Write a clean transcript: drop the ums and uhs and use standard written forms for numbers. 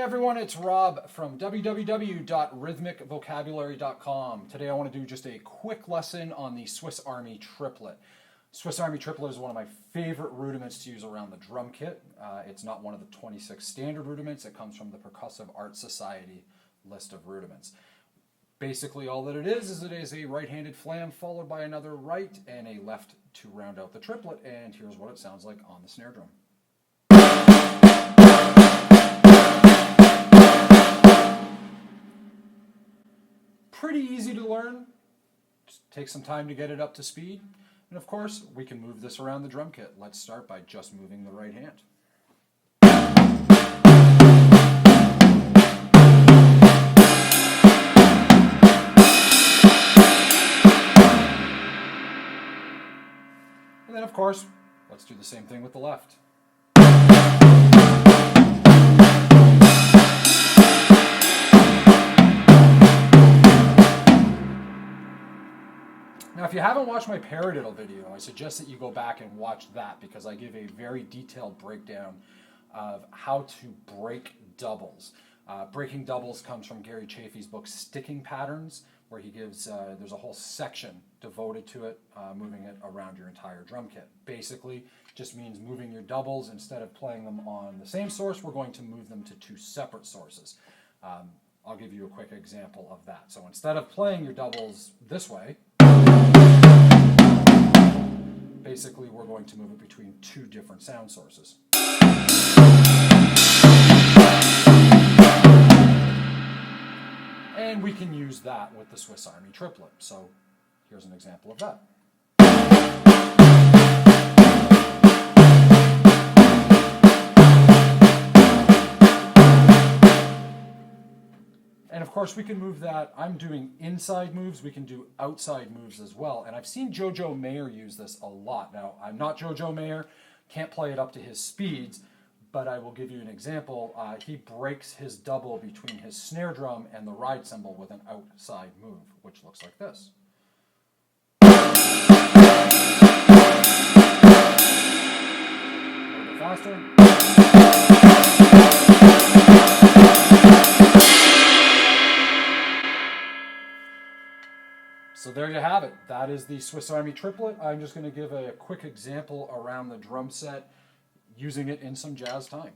everyone, it's Rob from www.rhythmicvocabulary.com. Today I want to do just a quick lesson on the Swiss Army Triplet. Swiss Army Triplet is one of my favorite rudiments to use around the drum kit. It's not one of the 26 standard rudiments. It comes from the Percussive Art Society list of rudiments. Basically all that it is it is a right-handed flam followed by another right and a left to round out the triplet, and here's what it sounds like on the snare drum. Pretty easy to learn. Just take some time to get it up to speed. And of course, we can move this around the drum kit. Let's start by just moving the right hand. And then of course, let's do the same thing with the left. Now, if you haven't watched my paradiddle video, I suggest that you go back and watch that because I give a very detailed breakdown of how to break doubles. Breaking doubles comes from Gary Chaffee's book Sticking Patterns, where he gives, there's a whole section devoted to it, moving it around your entire drum kit. Basically, just means moving your doubles. Instead of playing them on the same source, we're going to move them to two separate sources. I'll give you a quick example of that. So instead of playing your doubles this way, basically we're going to move it between two different sound sources. And we can use that with the Swiss Army Triplet. So here's an example of that. And of course we can move that. I'm doing inside moves. We can do outside moves as well. And I've seen Jojo Mayer use this a lot. Now, I'm not Jojo Mayer, can't play it up to his speeds, but I will give you an example. He breaks his double between his snare drum and the ride cymbal with an outside move, which looks like this. A little bit faster. So there you have it. That is the Swiss Army Triplet. I'm just going to give a quick example around the drum set using it in some jazz time.